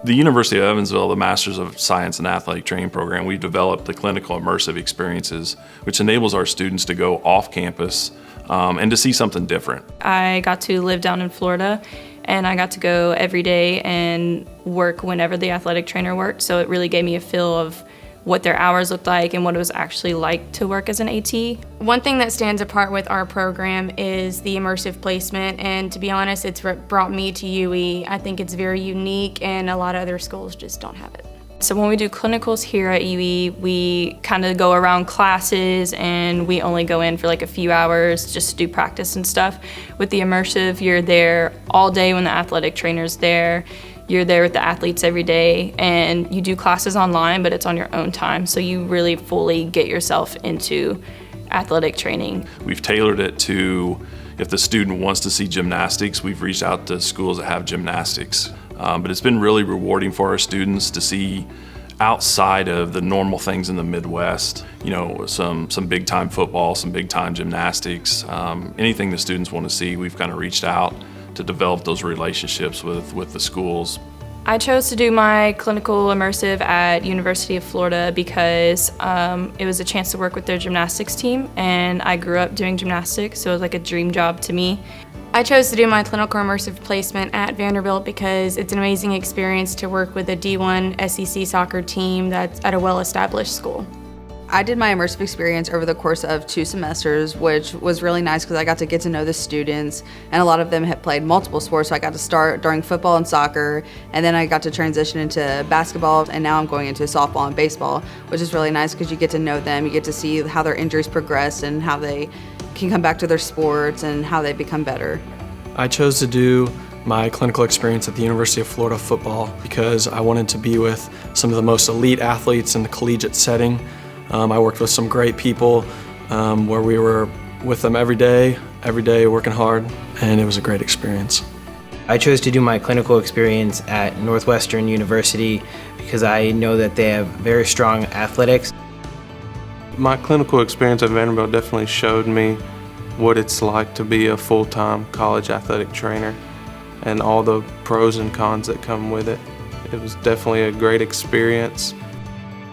The University of Evansville, the Masters of Science and Athletic Training program, we've developed the clinical immersive experiences, which enables our students to go off campus and to see something different. I got to live down in Florida, and I got to go every day and work whenever the athletic trainer worked, so it really gave me a feel of what their hours looked like and what it was actually like to work as an AT. One thing that stands apart with our program is the immersive placement, and to be honest, it's what brought me to UE. I think it's very unique and a lot of other schools just don't have it. So when we do clinicals here at UE, we kind of go around classes and we only go in for like a few hours just to do practice and stuff. With the immersive, you're there all day when the athletic trainer's there. You're there with the athletes every day, and you do classes online, but it's on your own time, so you really fully get yourself into athletic training. We've tailored it to, if the student wants to see gymnastics, we've reached out to schools that have gymnastics. But it's been really rewarding for our students to see outside of the normal things in the Midwest, you know, some big time football, some big time gymnastics, anything the students want to see. We've kind of reached out to develop those relationships with the schools. I chose to do my clinical immersive at University of Florida because it was a chance to work with their gymnastics team, and I grew up doing gymnastics, so it was like a dream job to me. I chose to do my clinical immersive placement at Vanderbilt because it's an amazing experience to work with a D1 SEC soccer team that's at a well-established school. I did my immersive experience over the course of 2 semesters, which was really nice because I got to get to know the students, and a lot of them had played multiple sports, so I got to start during football and soccer, and then I got to transition into basketball, and now I'm going into softball and baseball, which is really nice because you get to know them, you get to see how their injuries progress and how they can come back to their sports and how they become better. I chose to do my clinical experience at the University of Florida football because I wanted to be with some of the most elite athletes in the collegiate setting. I worked with some great people where we were with them every day working hard, and it was a great experience. I chose to do my clinical experience at Northwestern University because I know that they have very strong athletics. My clinical experience at Vanderbilt definitely showed me what it's like to be a full-time college athletic trainer and all the pros and cons that come with it. It was definitely a great experience.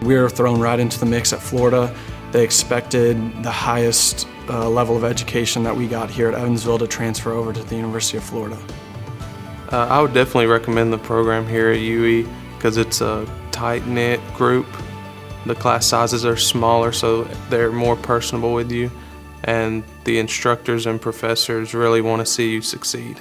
We were thrown right into the mix at Florida. They expected the highest level of education that we got here at Evansville to transfer over to the University of Florida. I would definitely recommend the program here at UE because it's a tight-knit group. The class sizes are smaller, so they're more personable with you, and the instructors and professors really want to see you succeed.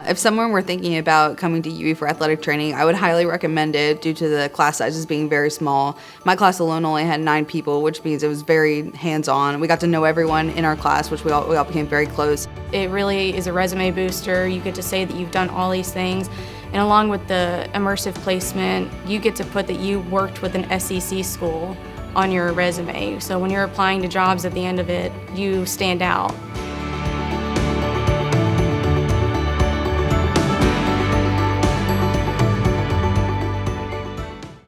If someone were thinking about coming to UE for athletic training, I would highly recommend it due to the class sizes being very small. My class alone only had 9 people, which means it was very hands-on. We got to know everyone in our class, which we all became very close. It really is a resume booster. You get to say that you've done all these things, and along with the immersive placement, you get to put that you worked with an SEC school on your resume. So when you're applying to jobs at the end of it, you stand out.